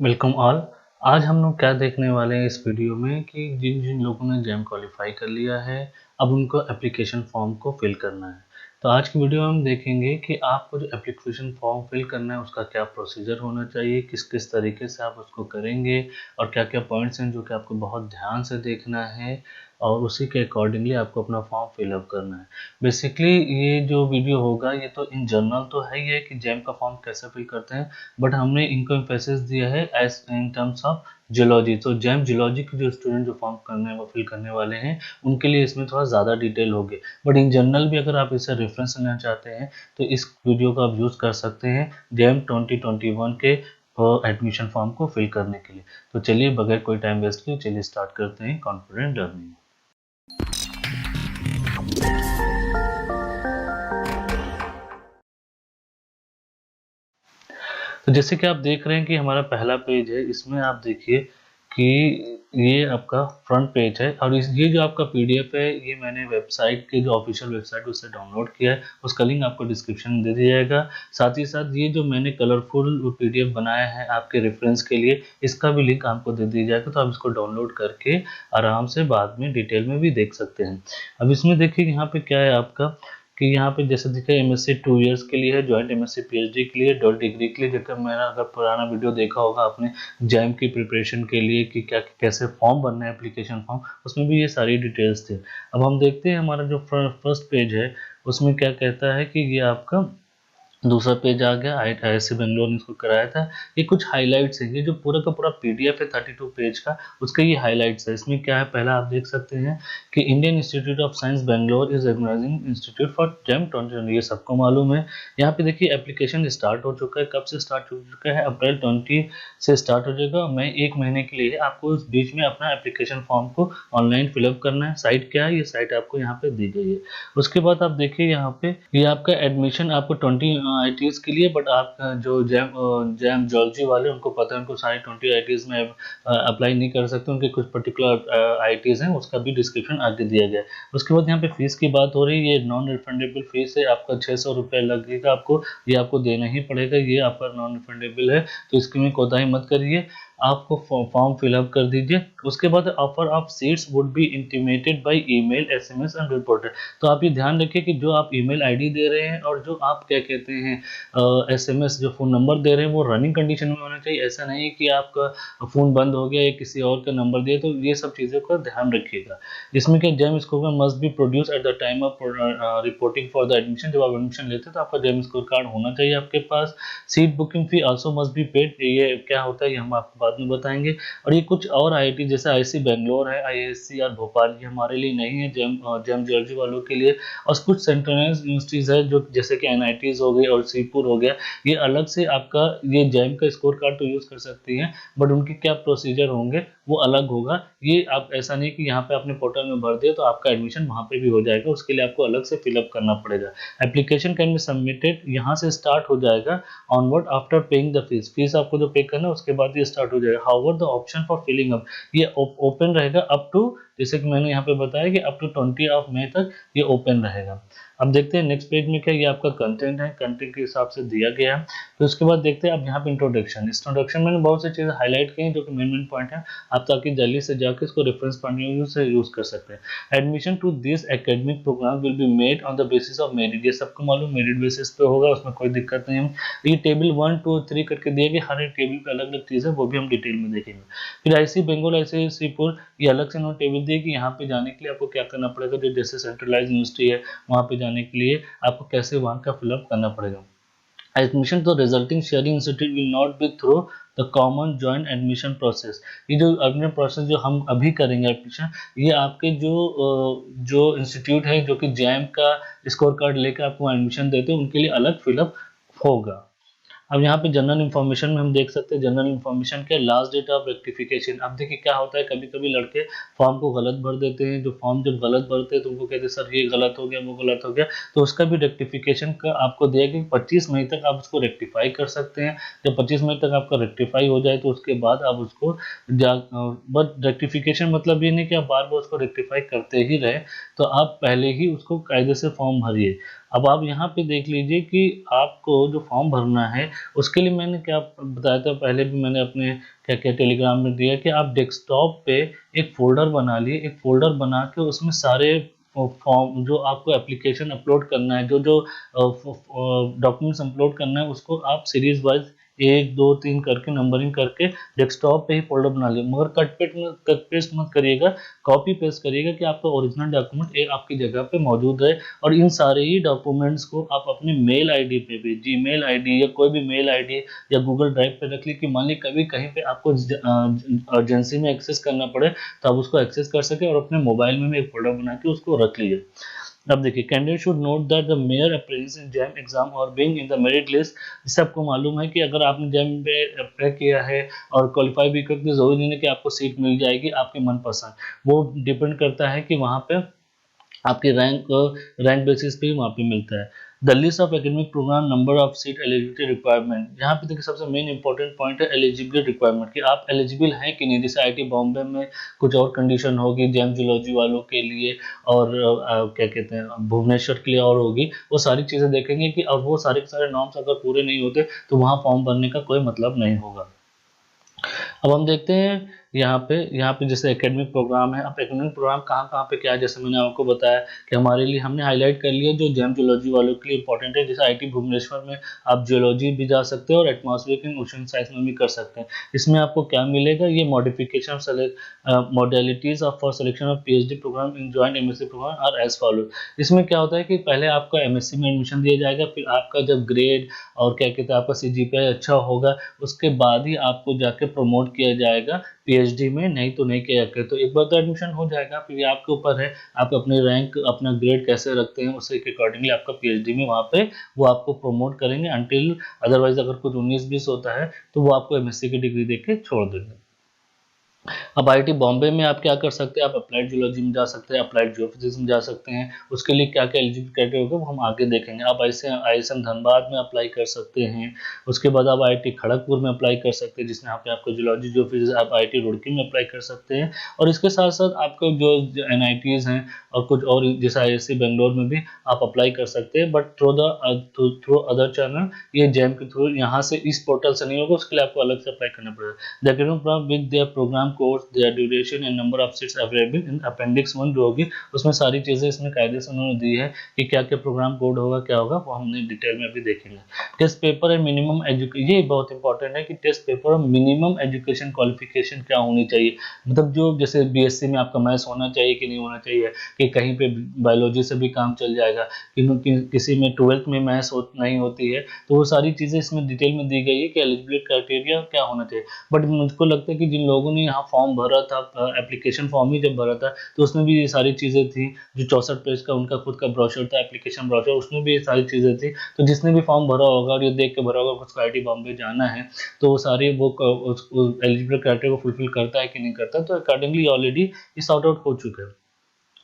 Welcome all. आज हम लोग क्या देखने वाले हैं इस वीडियो में कि जिन जिन लोगों ने जैम क्वालिफाई कर लिया है अब उनको एप्लीकेशन फॉर्म को फिल करना है। तो आज की वीडियो में हम देखेंगे कि आपको जो एप्लीकेशन फॉर्म फिल करना है उसका क्या प्रोसीजर होना चाहिए, किस किस तरीके से आप उसको करेंगे और क्या क्या पॉइंट्स हैं जो कि आपको बहुत ध्यान से देखना है और उसी के अकॉर्डिंगली आपको अपना फॉर्म फिलअप करना है। बेसिकली ये जो वीडियो होगा ये तो इन जनरल तो है ही है कि जैम का फॉर्म कैसे फिल करते हैं, बट हमने इनको एम्फेसिस दिया है as in terms of geology. तो जैम जियोलॉजी के जो स्टूडेंट जो फॉर्म करने वो फिल करने वाले हैं उनके लिए इसमें थोड़ा ज़्यादा डिटेल होगी, बट इन जनरल भी अगर आप इसे रेफरेंस लेना चाहते हैं तो इस वीडियो का आप यूज़ कर सकते हैं जैम 2021 के एडमिशन फॉर्म को फिल करने के लिए। तो चलिए बगैर कोई टाइम वेस्ट किए चलिए स्टार्ट करते हैं कॉन्फिडेंट लर्निंग। तो जैसे कि आप देख रहे हैं कि हमारा पहला पेज है, इसमें आप देखिए कि ये आपका फ्रंट पेज है और ये जो आपका पीडीएफ है ये मैंने वेबसाइट के जो ऑफिशियल वेबसाइट उससे डाउनलोड किया है, उसका लिंक आपको डिस्क्रिप्शन में दे दिया जाएगा। साथ ही साथ ये जो मैंने कलरफुल पीडीएफ बनाया है आपके रेफरेंस के लिए, इसका भी लिंक आपको दे दिया जाएगा, तो आप इसको डाउनलोड करके आराम से बाद में डिटेल में भी देख सकते हैं। अब इसमें देखिए यहाँ पे क्या है आपका कि यहाँ पे जैसे दिखा है एमएससी 2 इयर्स के लिए है, जॉइंट एमएससी पीएचडी के लिए, डबल डिग्री के लिए। जबकि मैंने अगर पुराना वीडियो देखा होगा आपने जैम की प्रिपरेशन के लिए कि क्या कैसे फॉर्म भरना है एप्लीकेशन फॉर्म, उसमें भी ये सारी डिटेल्स थे। अब हम देखते हैं हमारा जो फर्स्ट पेज है उसमें क्या कहता है कि ये आपका दूसरा पेज आ गया। आईआईएससी बेंगलोर ने इसको कराया था। ये कुछ हाइलाइट्स हैं, ये जो पूरा का पूरा पीडीएफ है 32 पेज का, उसके ये हाइलाइट्स है। इसमें क्या है, पहला आप देख सकते हैं कि Indian Institute of Science Bangalore is organising institute for JAM 2020, ये सबको मालूम है। यहाँ पे देखिए एप्लीकेशन स्टार्ट हो चुका है। कब से स्टार्ट हो चुका है? अप्रैल 20 से स्टार्ट हो जाएगा। मैं 1 महीने के लिए आपको इस बीच में अपना एप्लीकेशन फॉर्म को ऑनलाइन फिलअप करना है। साइट क्या है? ये साइट आपको यहाँ पे दी गई है। उसके बाद आप देखिए यहाँ पे ये आपका एडमिशन आपको 20 आईटीज के लिए, बट आप जो जैम जियोलॉजी वाले उनको पता है, उनको सारे 20 आईटीज में अप्लाई नहीं कर सकते, उनके कुछ पर्टिकुलर आईटीज हैं, उसका भी डिस्क्रिप्शन आगे दिया गया है। उसके बाद यहाँ पे फीस की बात हो रही है, ये नॉन रिफंडेबल फीस है, आपका 600 रुपये लगेगा आपको, ये आपको देना ही पड़ेगा, ये आपका नॉन रिफंडेबल है, तो इसकी में कोताही मत करिए, आपको फॉर्म फिलअप कर दीजिए। उसके बाद offer of seats would be intimated by email, SMS and reported. तो आप ये ध्यान रखिए कि जो आप ईमेल आईडी दे रहे हैं और जो आप क्या कहते हैं एसएमएस जो फ़ोन नंबर दे रहे हैं वो रनिंग कंडीशन में होना चाहिए। ऐसा नहीं है कि आपका फ़ोन बंद हो गया या किसी और का नंबर दिया, तो ये सब चीज़ों का ध्यान रखिएगा। इसमें क्या, jam score must be produce at the time of reporting for the admission. जब आप एडमिशन लेते हैं तो आपका जैम स्कोर कार्ड होना चाहिए आपके पास। Seat booking fee also must be paid. ये क्या होता है ये हम आपको बाद में बताएंगे। और ये कुछ और आईआईटी जैसे आईआईसी बेंगलोर है, आईआईएससी और भोपाल, ये हमारे लिए नहीं है, जैम जियोलॉजी वालों के लिए। और कुछ सेंट्रलाइज्ड यूनिवर्सिटीज़ है जो जैसे कि एनआईटीज़ हो गई और सीपुर हो गया, ये अलग से आपका ये जैम का स्कोर कार्ड तो यूज़ कर सकती हैं, बट उनके क्या प्रोसीजर होंगे वो अलग होगा। ये आप ऐसा नहीं कि यहाँ पे आपने पोर्टल में भर दिया तो आपका एडमिशन वहाँ पे भी हो जाएगा, उसके लिए आपको अलग से फिलअप करना पड़ेगा। एप्लीकेशन कैन बी सबमिटेड, यहाँ से स्टार्ट हो जाएगा onward after paying the fees. Fees आपको जो पे करना है उसके बाद ये स्टार्ट हो जाएगा। However the option for filling up, ये ओपन रहेगा अप टू, जैसे कि मैंने यहाँ पे बताया कि अप टू 20 ऑफ मई तक ये ओपन रहेगा। अब देखते हैं नेक्स्ट पेज में क्या, ये आपका कंटेंट है, कंटेंट के हिसाब से दिया गया है। तो उसके बाद देखते हैं अब यहाँ पे इंट्रोडक्शन मैंने बहुत सी चीज़ें हाईलाइट की हैं जो कि मेन पॉइंट है, आप ताकि जल्दी से जाकर इसको रेफरेंस पॉइंट से यूज कर सकते हैं। Admission to this academic programme will be made on the basis of merit, ये सबको मालूम मेरिट बेसिस पे होगा, उसमें कोई दिक्कत नहीं है। ये टेबल 1 2 3 करके दिया गया, हर एक टेबल पे अलग अलग चीज़ है, वो भी हम डिटेल में देखेंगे। फिर आईसी बेंगोल, आईसी सीपुर, ये अलग से नोट टेबल दी कि यहाँ पे जाने के लिए आपको क्या करना पड़ेगा, जो जैसे सेंट्रलाइज यूनिवर्सिटी है वहाँ पे जाने के लिए आपको कैसे वहाँ का फिलअप करना पड़ेगा। एडमिशन तो resulting sharing institute will not be through the common joint admission process. ये जो एडमिशन प्रोसेस जो हम अभी करेंगे एडमिशन, ये आपके जो इंस्टीट्यूट है जो कि जैम का स्कोर कार्ड लेकर आपको एडमिशन देते हैं उनके लिए अलग फिलअप होगा। अब यहाँ पे जनरल इन्फॉर्मेशन में हम देख सकते हैं, जनरल इन्फॉर्मेशन के लास्ट डेट ऑफ रेक्टिफिकेशन। अब देखिए क्या होता है, कभी कभी लड़के फॉर्म को गलत भर देते हैं, जो फॉर्म जब गलत भरते हैं तो उनको कहते हैं सर ये गलत हो गया वो गलत हो गया, तो उसका भी रेक्टिफिकेशन का आपको दिया कि 25 मई तक आप उसको रेक्टिफाई कर सकते हैं। जब 25 मई तक आपका रेक्टिफाई हो जाए तो उसके बाद आप उसको बट रेक्टिफिकेशन मतलब ये नहीं कि आप बार बार उसको रेक्टिफाई करते ही रहे, तो आप पहले ही उसको कायदे से फॉर्म भरिए। अब आप यहाँ पे देख लीजिए कि आपको जो फॉर्म भरना है उसके लिए मैंने क्या बताया था, पहले भी मैंने अपने क्या क्या टेलीग्राम में दिया कि आप डेस्कटॉप पे एक फ़ोल्डर बना लिए, एक फ़ोल्डर बना के उसमें सारे फॉर्म जो आपको एप्लीकेशन अपलोड करना है, जो जो डॉक्यूमेंट्स अपलोड करना है, उसको आप सीरीज़ वाइज़ 1, 2, 3 करके नंबरिंग करके डेस्कटॉप पे ही फ़ोल्डर बना लिए। मगर कट पेस्ट मत करिएगा, कॉपी पेस्ट करिएगा कि आपका ओरिजिनल डॉक्यूमेंट आपकी जगह पे मौजूद रहे। और इन सारे ही डॉक्यूमेंट्स को आप अपने मेल आईडी पे भी, जीमेल आईडी या कोई भी मेल आईडी या गूगल ड्राइव पे रख ली कि मान ली कभी कहीं पे आपको अर्जेंसी में एक्सेस करना पड़े तो आप उसको एक्सेस कर सके, और अपने मोबाइल में भी एक फोल्डर बना के उसको रख लीजिए। अब देखिए, candidate should note that the mere appearance in JAM exam और being in the merit list. इससे आपको मालूम है कि अगर आपने जैम पे अप्लाई किया है और क्वालिफाई भी करते, जरूरी नहीं है कि आपको सीट मिल जाएगी आपके मनपसंद। वो डिपेंड करता है कि वहाँ पे आपके रैंक बेसिस पे ही वहाँ पे मिलता है। The list of academic programme, number of seat, eligibility requirement. यहाँ पे देखिए सबसे मेन इंपॉर्टेंट पॉइंट है एलिजिबिलिटी रिक्वायरमेंट, कि आप एलिजिबल हैं कि नहीं। जैसे आईआईटी बॉम्बे में कुछ और कंडीशन होगी जैम जूलॉजी वालों के लिए, और क्या कहते हैं भुवनेश्वर के लिए और होगी। वो सारी चीज़ें देखेंगे कि और वो सारे के सारे नॉर्म्स अगर पूरे नहीं होते तो वहाँ फॉर्म भरने का कोई मतलब नहीं होगा। अब हम देखते हैं यहाँ पे जैसे एकेडमिक प्रोग्राम है। अब एकेडमिक प्रोग्राम कहाँ पे क्या है, जैसे मैंने आपको बताया कि हमारे लिए हमने हाईलाइट कर लिया जो जैम जियोलॉजी वालों के लिए इंपॉर्टेंट है। जैसे आईआईटी भुवनेश्वर में आप जियोलॉजी भी जा सकते हैं और एटमॉस्फेरिक एंड ओशन साइंस में भी कर सकते हैं। इसमें आपको क्या मिलेगा, ये modification modalities of for selection of PhD programme in joint MSc programme are as follow. इसमें क्या होता है कि पहले आपका एमएससी में एडमिशन दिया जाएगा, फिर आपका जब ग्रेड और क्या कहते हैं आपका सीजीपीआई अच्छा होगा उसके बाद ही आपको जाके प्रमोट किया जाएगा पीएचडी में, नहीं तो नहीं किया जाएगा। तो एक बार तो एडमिशन हो जाएगा, फिर आपके ऊपर है आप अपने रैंक अपना ग्रेड कैसे रखते हैं, उसी के अकॉर्डिंगली आपका पीएचडी में वहाँ पे वो आपको प्रमोट करेंगे अनटिल अदरवाइज अगर कुछ 19-20 होता है तो वो आपको एमएससी की डिग्री देके छोड़ देंगे। अब आईआईटी बॉम्बे में आप क्या कर सकते हैं, आप अप्लाइड जियोलॉजी में जा सकते हैं, अप्लाइड जियोफिजिक्स में जा सकते हैं। उसके लिए क्या क्या एलिजिबल क्राइटेरिया होगा वो हम आगे देखेंगे। आप ऐसे आईएसएम धनबाद में अप्लाई कर सकते हैं। उसके बाद आप आईआईटी खड़गपुर में अप्लाई कर सकते हैं, जिसमें आपके आपको जियोलॉजी जियोफिजिक्स। आप आईआईटी रुड़की में अप्लाई कर सकते हैं। और इसके साथ साथ आपको जो एनआईटीज हैं और कुछ और जैसे आईआईएससी बेंगलोर में भी आप अप्लाई कर सकते हैं, बट थ्रू अदर चैनल, ये जैम के थ्रू। यहाँ से इस पोर्टल से नहीं होगा, उसके लिए आपको अलग से अप्लाई करना पड़ेगा। The academic program with their program course, their duration and number of seats available in appendix 1 जो होगी उसमें सारी चीज़ें इसमें कायदे से उन्होंने दी है कि क्या क्या प्रोग्राम कोड होगा, क्या होगा, वो हमने डिटेल में अभी देखेंगे। Test paper and minimum education, ये बहुत इंपॉर्टेंट है कि टेस्ट पेपर और मिनिमम एजुकेशन क्वालिफिकेशन क्या होनी चाहिए। मतलब जो जैसे बीएससी में आपका मैथ्स होना चाहिए कि नहीं होना चाहिए, कि कहीं पे बायोलॉजी से भी काम चल जाएगा, किसी में 12th में मैथ्स नहीं होती है, तो वो सारी चीज़ें इसमें डिटेल में दी गई है कि एलिजिबिलिटी क्राइटेरिया क्या होना चाहिए। बट मुझको लगता है कि जिन लोगों ने यहाँ फॉर्म भरा था, एप्लीकेशन फॉर्म ही जब भरा था, तो उसमें भी ये सारी चीज़ें थी। जो 64 पेज का उनका खुद का ब्रोशर था, एप्लीकेशन ब्रोशर, उसमें भी ये सारी चीज़ें थी। तो जिसने भी फॉर्म भरा होगा और ये देख के भरा होगा उसको आईआईटी बॉम्बे जाना है, तो वो सारे वो एलिजिबल क्राइटेरिया को फुलफिल करता है कि नहीं करता, तो अकॉर्डिंगली ऑलरेडी ये सॉर्ट आउट हो चुका है।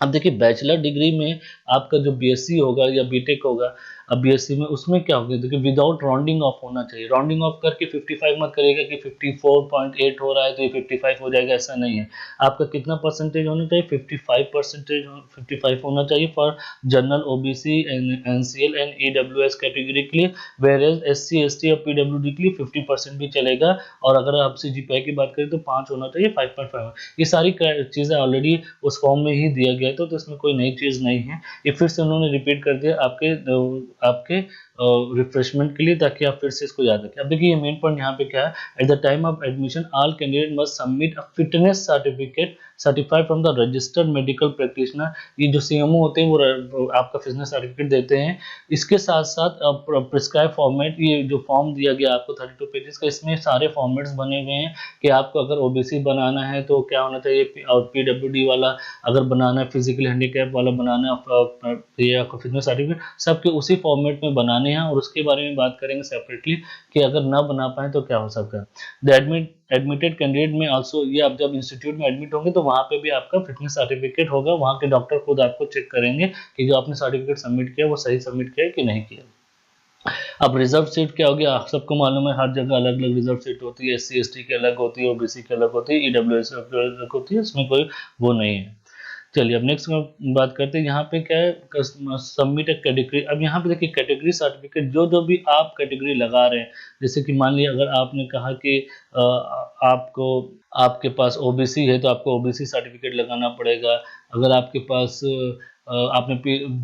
अब देखिए बैचलर डिग्री में आपका जो बीएससी होगा या बीटेक होगा, अब बीएससी में उसमें क्या होगा, देखिए विदाउट राउंडिंग ऑफ होना चाहिए। राउंडिंग ऑफ करके 55 मत करिएगा कि 54.8 हो रहा है तो ये 55 हो जाएगा, ऐसा नहीं है। आपका कितना परसेंटेज होना चाहिए, 55%, 55 होना चाहिए for general, OBC, NCL and EWS category के लिए। वेयर एज एससी एसटी और पीडब्ल्यूडी के लिए 50% भी चलेगा। और अगर आप सीजीपीआई की बात करें तो 5 होना चाहिए, 5.5। ये सारी चीज़ें ऑलरेडी उस फॉर्म में ही दिया गया था, तो इसमें कोई नई चीज़ नहीं है। ये फिर से उन्होंने रिपीट कर दिया आपके रिफ्रेशमेंट के लिए, ताकि आप फिर से इसको याद रखें। अब देखिए ये मेन पॉइंट यहाँ पे क्या है, at the time of admission all candidate must submit a fitness certificate certified from the registered medical practitioner. ये जो सीएमओ होते हैं वो आपका फिटनेस सर्टिफिकेट देते हैं। इसके साथ साथ प्रिस्क्राइब फॉर्मेट, ये जो फॉर्म दिया गया आपको 32 पेजेस का, इसमें सारे फॉर्मेट्स बने हुए हैं कि आपको अगर ओबीसी बनाना है तो क्या होना चाहिए, और पीडब्ल्यूडी वाला अगर बनाना है, फिजिकल हैंडीकैप वाला बनाना है, ये आपको फिटनेस सर्टिफिकेट, सबके उसी फॉर्मेट में बनाने हैं। और उसके बारे में बात करेंगे सेपरेटली कि अगर ना बना पाए तो क्या हो सकता है। द एडमिटेड कैंडिडेट में आल्सो, ये आप जब इंस्टीट्यूट में एडमिट होंगे तो वहाँ पे भी आपका फिटनेस सर्टिफिकेट होगा। वहाँ के डॉक्टर खुद आपको चेक करेंगे कि जो आपने सर्टिफिकेट सबमिट किया वो सही सबमिट किया कि नहीं किया। अब रिजर्व सीट क्या होगी, आप सबको मालूम है हर जगह अलग अलग रिजर्व सीट होती है। एससी एसटी की अलग होती है, ओबीसी की अलग होती है, ईडब्ल्यूएस अलग होती है, इसमें कोई वो नहीं है। चलिए अब नेक्स्ट बात करते हैं, यहाँ पे क्या है सबमिट अ कैटेगरी। अब यहाँ पे देखिए कैटेगरी सर्टिफिकेट जो जो भी आप कैटेगरी लगा रहे हैं, जैसे कि मान लिया अगर आपने कहा कि आपको आपके पास ओबीसी है तो आपको ओबीसी सर्टिफिकेट लगाना पड़ेगा। अगर आपके पास आपने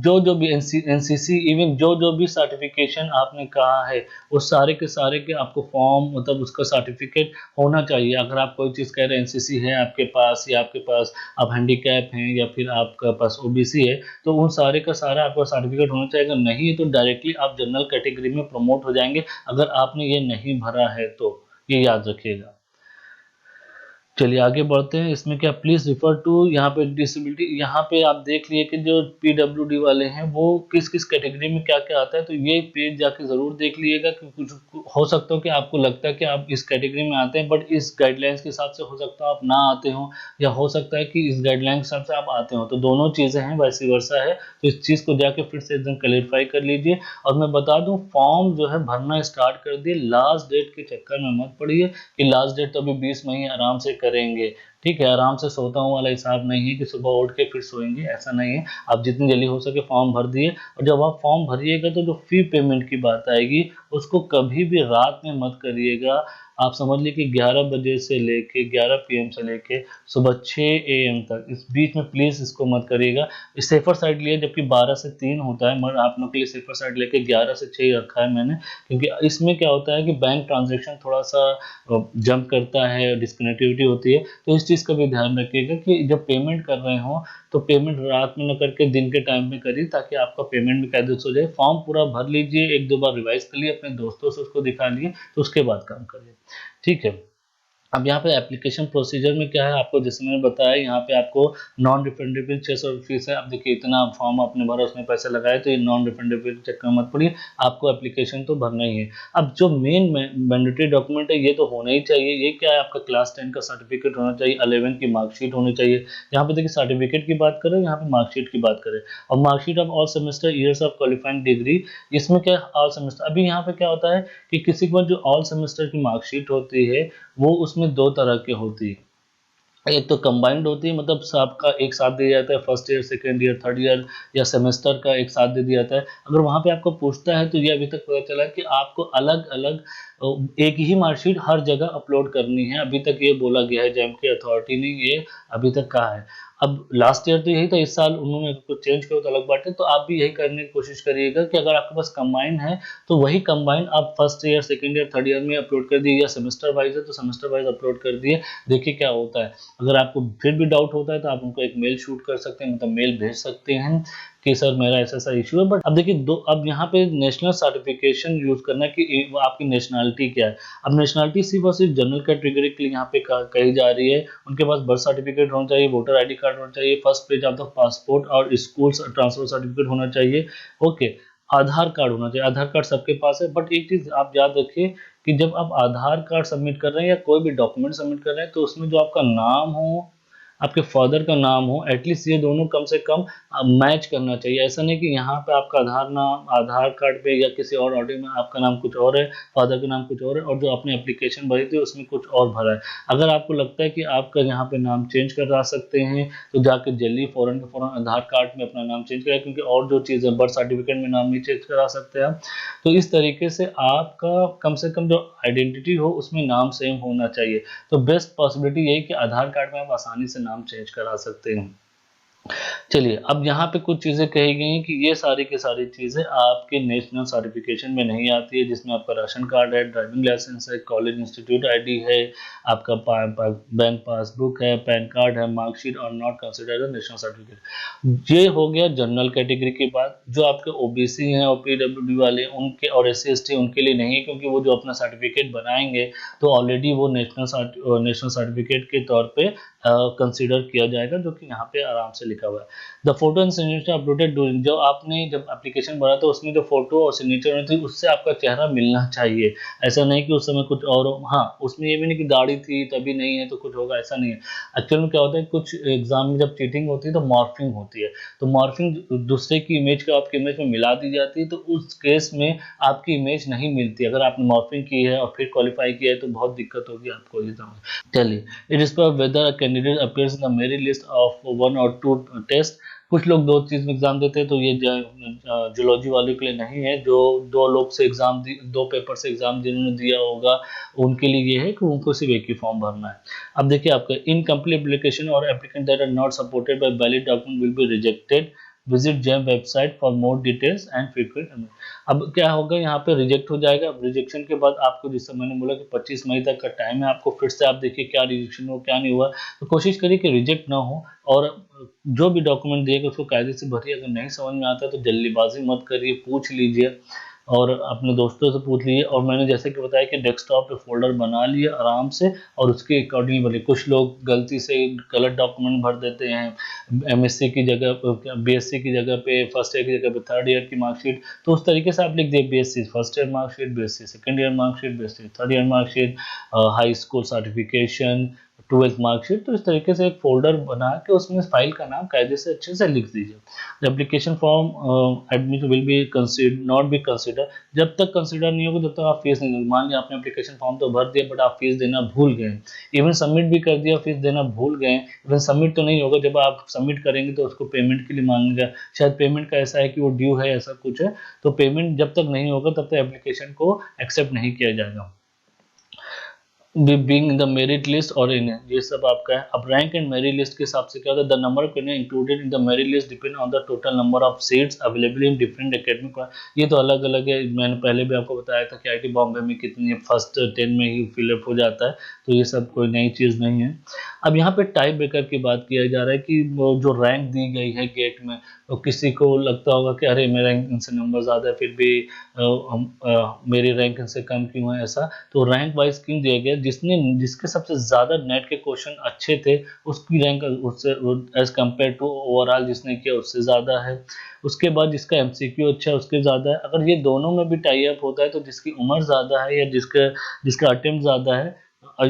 जो जो भी एनसीसी इवन जो जो भी सर्टिफिकेशन आपने कहा है वो सारे के सारे के आपको फॉर्म मतलब उसका सर्टिफिकेट होना चाहिए। अगर आप कोई चीज़ कह रहे हैं एनसीसी है आपके पास या आपके पास आप हैंडीकैप हैं या फिर आपका पास ओबीसी है तो उन सारे का सारा आपका सर्टिफिकेट होना चाहिए। अगर नहीं है तो डायरेक्टली आप जनरल कैटेगरी में प्रमोट हो जाएंगे अगर आपने ये नहीं भरा है तो, ये याद रखिएगा। चलिए आगे बढ़ते हैं। इसमें क्या प्लीज रिफर टू, यहाँ पे डिसेबिलिटी, यहाँ पे आप देख लिए कि जो पीडब्ल्यूडी वाले हैं वो किस किस कैटेगरी में क्या क्या आता है, तो ये पेज जाके जरूर देख लीजिएगा क्योंकि कुछ हो सकता हो कि आपको लगता है कि आप इस कैटेगरी में आते हैं बट इस गाइडलाइंस के हिसाब से हो सकता है आप ना आते हो, या हो सकता है कि इस गाइडलाइन के हिसाब से आप आते हो। तो दोनों चीजें हैं, वैसी वर्षा है, तो इस चीज को जाके फिर से एकदम क्लेरिफाई कर लीजिए। और मैं बता दूं फॉर्म जो है भरना स्टार्ट कर दिए, लास्ट डेट के चक्कर में मत पड़िए कि लास्ट डेट तो अभी 20 मई आराम से करेंगे। ठीक है, आराम से सोता हूँ वाला हिसाब नहीं है कि सुबह उठ के फिर सोएंगे, ऐसा नहीं है। आप जितनी जल्दी हो सके फॉर्म भर दिए, और जब आप फॉर्म भरिएगा तो जो फी पेमेंट की बात आएगी उसको कभी भी रात में मत करिएगा। आप समझ लीजिए कि 11 बजे से लेके 11 पीएम से लेके सुबह 6 एएम तक इस बीच में प्लीज इसको मत करिएगा। सेफर साइड लिए जबकि 12 से 3 होता है मगर आप लोग के लिए सेफर साइड लेके 11 से 6 रखा है मैंने, क्योंकि इसमें क्या होता है कि बैंक ट्रांजेक्शन थोड़ा सा जंप करता है, डिस्कनेक्टिविटी होती है। तो इस चीज़ का भी ध्यान रखिएगा कि जब पेमेंट कर रहे हो तो पेमेंट रात में न करके दिन के टाइम में करिए ताकि आपका पेमेंट भी कायदे से हो जाए। फॉर्म पूरा भर लीजिए, एक दो बार रिवाइज कर लिए, अपने दोस्तों से उसको दिखा लिए, तो उसके बाद काम करिए। ठीक है। अब यहाँ पे एप्लीकेशन प्रोसीजर में क्या है, आपको जैसे मैंने बताया यहाँ पे आपको नॉन रिफंडेबल 600 फीस है। अब देखिए इतना फॉर्म आपने भरा उसमें पैसे लगाए तो ये नॉन रिफंडेबल चक्कर में मत पड़िए, आपको एप्लीकेशन तो भरना ही है। अब जो मेन मैंडेटरी डॉक्यूमेंट है ये तो होना ही चाहिए। ये क्या है, आपका क्लास 10 का सर्टिफिकेट होना चाहिए, 11 की मार्कशीट होनी चाहिए। यहाँ पे देखिए सर्टिफिकेट की बात करें, यहाँ पे मार्कशीट की बात करें, और marksheet of all semester years of qualifying degree. इसमें क्या ऑल सेमेस्टर, अभी यहाँ पे क्या होता है कि किसी के पास जो ऑल सेमेस्टर की मार्कशीट होती है वो उसमें दो तरह की होती है। एक तो कंबाइंड होती है, मतलब सबका एक साथ दिया जाता है, first year second year third year या सेमेस्टर का एक साथ दे दिया जाता है। अगर वहाँ पे आपको पूछता है तो ये अभी तक पता चला कि आपको अलग अलग एक ही मार्कशीट हर जगह अपलोड करनी है। अभी तक ये बोला गया है, जैम की अथॉरिटी ने ये अभी तक कहा है। अब लास्ट ईयर तो यही था, इस साल उन्होंने कुछ चेंज किया तो अलग बात है। तो आप भी यही करने की कोशिश करिएगा कि अगर आपके पास कंबाइन है तो वही कंबाइन आप first year second year third year में अपलोड कर दिए, या सेमेस्टर वाइज है तो सेमेस्टर वाइज अपलोड कर दिए। देखिए क्या होता है। अगर आपको फिर भी डाउट होता है तो आप उनको एक मेल शूट कर सकते हैं, मतलब मेल भेज सकते हैं कि सर मेरा ऐसा ऐसा इशू है। बट अब देखिए अब यहाँ पे नेशनल सर्टिफिकेशन यूज करना है कि आपकी नेशनलिटी क्या है। अब नेशनलिटी सिर्फ और सिर्फ जनरल कैटेगरी के लिए यहाँ पे कही जा रही है। उनके पास बर्थ सर्टिफिकेट होना चाहिए, वोटर आईडी कार्ड होना चाहिए, first page of the passport और स्कूल ट्रांसफर सर्टिफिकेट होना चाहिए। ओके, आधार कार्ड होना चाहिए। आधार कार्ड सबके पास है, बट एक चीज आप याद रखिए कि जब आप आधार कार्ड सबमिट कर रहे हैं या कोई भी डॉक्यूमेंट सबमिट कर रहे हैं तो उसमें जो आपका नाम हो, आपके फादर का नाम हो, एटलीस्ट ये दोनों कम से कम मैच करना चाहिए। ऐसा नहीं कि यहाँ पे आपका आधार कार्ड पे या किसी और ऑडियो में आपका नाम कुछ और है, फादर का नाम कुछ और है, और जो आपने एप्लीकेशन भरी थी उसमें कुछ और भरा है। अगर आपको लगता है कि आपका यहाँ पे नाम चेंज करा सकते हैं तो जाके जल्दी फौरन के फौरन आधार कार्ड में अपना नाम चेंज करें, क्योंकि और जो चीज़ है बर्थ सर्टिफिकेट में नाम नहीं चेंज करा सकते आप। तो इस तरीके से आपका कम से कम जो आइडेंटिटी हो उसमें नाम सेम होना चाहिए। तो बेस्ट पॉसिबिलिटी यही कि आधार कार्ड में आप आसानी से नाम चेंज करा सकते हैं। चलिए अब यहाँ पे कुछ चीज़ें कही गई हैं कि ये सारी की सारी चीज़ें आपके नेशनल सर्टिफिकेशन में नहीं आती है, जिसमें आपका राशन कार्ड है, ड्राइविंग लाइसेंस है, कॉलेज इंस्टीट्यूट आईडी है, आपका बैंक पासबुक है, पैन कार्ड है, मार्कशीट और नॉट कंसिडर्ड नेशनल सर्टिफिकेट। ये हो गया जनरल कैटेगरी की बात। जो आपके ओबीसी हैं और पीडब्ल्यूडी वाले उनके और एससी एसटी उनके लिए नहीं है, क्योंकि वो जो अपना सर्टिफिकेट बनाएंगे तो ऑलरेडी वो नेशनल सर्टिफिकेट के तौर पे कंसीडर किया जाएगा, जो कि यहाँ पे आराम से लिखा हुआ है। The photo and signature uploaded during, जो आपने जब एप्लीकेशन भरा तो उसमें जो फोटो और सिग्नेचर होनी थी उससे आपका चेहरा मिलना चाहिए। ऐसा नहीं कि उस समय कुछ और हो। हाँ, उसमें ये भी नहीं कि दाढ़ी थी तभी नहीं है तो कुछ होगा, ऐसा नहीं है। एक्चुअल में क्या होता है, कुछ एग्जाम में जब चीटिंग होती है तो मॉर्फिंग होती है। तो मॉर्फिंग दूसरे की इमेज को आपकी इमेज में मिला दी जाती है, तो उस केस में आपकी इमेज नहीं मिलती। अगर आपने मॉर्फिंग की है और फिर क्वालिफाई किया है तो बहुत दिक्कत होगी आपको एग्जाम में। चलिए, it is per whether candidate appears in the merit list of 1 or 2 test. कुछ लोग 2 चीज़ में एग्ज़ाम देते हैं, तो ये जूलॉजी वालों के लिए नहीं है। जो 2 पेपर से एग्ज़ाम जिन्होंने दिया होगा, उनके लिए ये है कि उनको सिर्फ एक ही फॉर्म भरना है। अब देखिए आपका इनकम्प्लीट एप्लीकेशन और applicant that are not supported by valid document will be rejected. Visit JAM website for more details and frequent. अब क्या होगा, यहाँ पे रिजेक्ट हो जाएगा। रिजेक्शन के बाद आपको, जिससे मैंने बोला कि 25 मई तक का टाइम है, आपको फिर से आप देखिए क्या रिजेक्शन हो क्या नहीं हुआ। तो कोशिश करिए कि रिजेक्ट ना हो, और जो भी डॉक्यूमेंट दिएगा उसको कायदे से भरिए। अगर नहीं समझ में आता है तो जल्दीबाजी मत करिए, पूछ लीजिए और अपने दोस्तों से पूछ लीजिए। और मैंने जैसे कि बताया कि डेस्कटॉप पे फोल्डर बना लिए आराम से, और उसके अकॉर्डिंग भरिए। कुछ लोग गलती से गलत डॉक्यूमेंट भर देते हैं, एमएससी की जगह बीएससी की जगह पे फर्स्ट ईयर की जगह पे थर्ड ईयर की मार्कशीट। तो उस तरीके से आप लिख दिए BSc first year marksheet, BSc second year marksheet, BSc third year marksheet, high school certification, 12th marksheet. तो इस तरीके से एक फोल्डर बना के उसमें फाइल का नाम कायदे से अच्छे से लिख दीजिए। Application form admit will be consider not be consider. जब तक कंसीडर नहीं होगा तब तक आप फीस नहीं दोगे। मान लिया आपने एप्लीकेशन फॉर्म तो भर दिया, बट आप फीस देना भूल गए, इवन सबमिट भी कर दिया, फीस देना भूल गए, इवन सबमिट तो नहीं होगा। जब आप सबमिट करेंगे तो उसको पेमेंट के लिए मांगेगा, शायद पेमेंट का ऐसा है कि वो ड्यू है, ऐसा कुछ है। तो पेमेंट जब तक नहीं होगा तब तक एप्लीकेशन को एक्सेप्ट नहीं किया जाएगा। Being in the merit list और इन, ये सब आपका है। अब रैंक एंड मेरिट लिस्ट के हिसाब से क्या होता है, the number of candidate included in the merit list depend on the total number of seats available in different academic. ये तो अलग अलग है, मैंने पहले भी आपको बताया था कि आईटी बॉम्बे में कितनी फर्स्ट 10 में ही फिलअप हो जाता है, तो ये सब कोई नई चीज़ नहीं है। अब यहाँ पे टाई ब्रेकर की बात किया जा रहा है कि वो जो रैंक दी गई है गेट में, तो किसी को लगता होगा कि अरे मेरा इनसे नंबर ज़्यादा है, फिर भी मेरी रैंक इनसे कम क्यों है ऐसा। तो रैंक वाइज क्यों दिया गया, जिसके सबसे ज़्यादा नेट के क्वेश्चन अच्छे थे उसकी रैंक उससे एज कम्पेयर टू ओवरऑल जिसने किया उससे ज़्यादा है। उसके बाद जिसका एमसीक्यू अच्छा है उसके ज़्यादा है। अगर ये दोनों में भी टाई अप होता है तो जिसकी उम्र ज़्यादा है या जिसका अटेम्प्ट ज़्यादा है,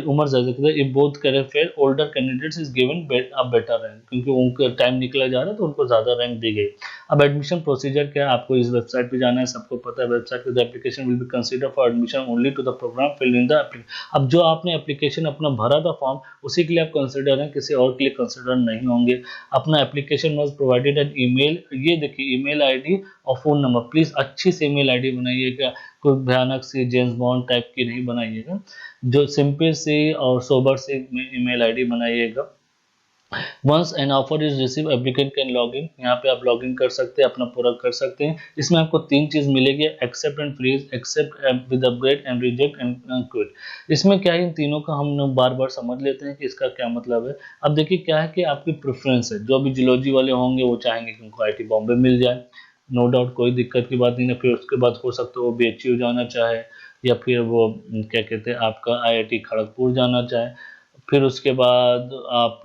उम्र ज़्यादा है, ये बोथ करें फिर older candidates is given a better rank, क्योंकि उनका टाइम निकला जा रहा है तो उनको ज़्यादा रैंक दी गई। अब एडमिशन प्रोसीजर क्या है, आपको इस वेबसाइट पे जाना है, सबको पता है वेबसाइट पे। The application will be consider for admission only to the programme filled in the application. अब जो आपने एप्लीकेशन अपना भरा था फॉर्म, उसी के लिए आप कंसिडर हैं, किसी और के लिए कंसिडर नहीं होंगे। अपना application was provided N email, ये देखिए ईमेल आईडी और फ़ोन नंबर। प्लीज़ अच्छी सी ईमेल आईडी बनाइएगा, कोई भयानक सी जेम्स बॉन्ड टाइप की नहीं बनाइएगा, जो सिंपल सी और सोबर सी ईमेल आईडी बनाइएगा। Once an offer is receive applicant can log in, यहाँ पे आप लॉग इन कर सकते हैं, अपना पूरा कर सकते हैं। इसमें आपको 3 चीज़ मिलेगी, accept and freeze, accept with upgrade and reject and quit. इसमें क्या है, इन तीनों का हम बार बार समझ लेते हैं कि इसका क्या मतलब है। अब देखिए क्या है कि आपकी प्रेफरेंस है, जो भी जूलॉजी वाले होंगे वो चाहेंगे कि उनको आईटी बॉम्बे मिल जाए, नो डाउट, कोई दिक्कत की बात नहीं है। फिर उसके बाद हो सकता है वो बीएचयू जाना चाहे, या फिर वो क्या कहते हैं आपका आईआईटी खड़गपुर जाना चाहे, फिर उसके बाद आप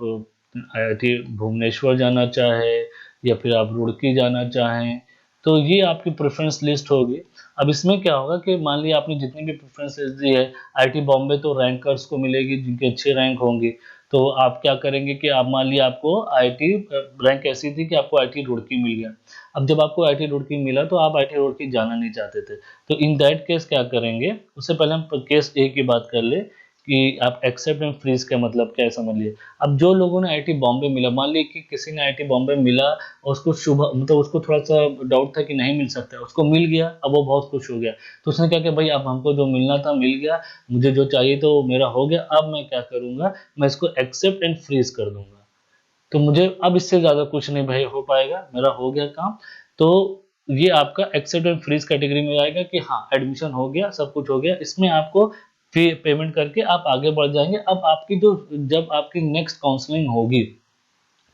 आईआईटी भुवनेश्वर जाना चाहे, या फिर आप रुड़की जाना चाहें, तो ये आपकी प्रेफरेंस लिस्ट होगी। अब इसमें क्या होगा कि मान लिया आपने जितनी भी प्रेफरेंस लिस्ट दी है, आईटी बॉम्बे तो रैंकर्स को मिलेगी जिनके अच्छे रैंक होंगे। तो आप क्या करेंगे कि आप मान लिया आपको आईटी रैंक ऐसी थी कि आपको आईटी रुड़की मिल गया। अब जब आपको आईटी रुड़की मिला तो आप आईटी रुड़की जाना नहीं चाहते थे, तो इन दैट केस क्या करेंगे, उससे पहले हम केस ए की बात कर ले कि आप एक्सेप्ट एंड फ्रीज का मतलब क्या है समझ लिए। अब जो लोगों ने आईटी बॉम्बे मिला, मान लीजिए कि किसी ने आईटी बॉम्बे मिला और उसको शुभ मतलब उसको थोड़ा सा डाउट था कि नहीं मिल सकता, उसको मिल गया, अब वो बहुत खुश हो गया। तो उसने क्या किया, भाई अब हमको जो मिलना था मिल गया, मुझे जो चाहिए तो मेरा हो गया, अब मैं क्या करूंगा, मैं इसको एक्सेप्ट एंड फ्रीज कर दूंगा। तो मुझे अब इससे ज़्यादा कुछ नहीं भाई हो पाएगा, मेरा हो गया काम। तो ये आपका एक्सेप्ट एंड फ्रीज कैटेगरी में आएगा कि हाँ एडमिशन हो गया, सब कुछ हो गया। इसमें आपको फी पेमेंट करके आप आगे बढ़ जाएंगे। अब आपकी जो जब आपकी नेक्स्ट काउंसलिंग होगी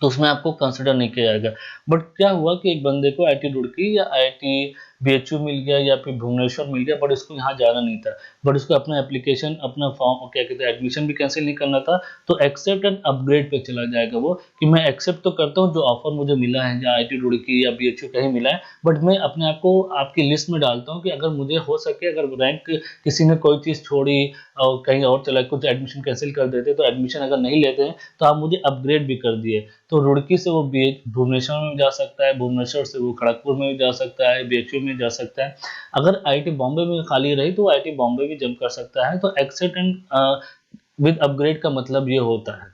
तो उसमें आपको कंसिडर नहीं किया जाएगा। बट क्या हुआ कि एक बंदे को आईटी रुड़की या आईटी बीएचयू मिल गया या फिर भुवनेश्वर मिल गया, बट उसको यहाँ जाना नहीं था, बट उसको अपना एप्लीकेशन अपना फॉर्म क्या कहते हैं एडमिशन भी कैंसिल नहीं करना था। तो एक्सेप्ट एंड अपग्रेड पे चला जाएगा वो, कि मैं एक्सेप्ट तो करता हूँ जो ऑफर मुझे मिला है या आईटी रुड़की या बीएचयू कहीं मिला है, बट मैं अपने आप को आपकी लिस्ट में डालता हूँ कि अगर मुझे हो सके, अगर रैंक किसी ने कोई चीज़ छोड़ी और कहीं और चला, कुछ एडमिशन कैंसिल कर देते, तो एडमिशन अगर नहीं लेते हैं तो आप मुझे अपग्रेड भी कर दिए। तो रुड़की से वो भुवनेश्वर में जा सकता है, भुवनेश्वर से वो खड़गपुर में भी जा सकता है, बीएचयू में जा सकता है। अगर आईटी बॉम्बे में खाली रही तो आईटी बॉम्बे भी जम कर सकता है। तो एक्सेप्ट एंड विद अपग्रेड का मतलब ये होता है।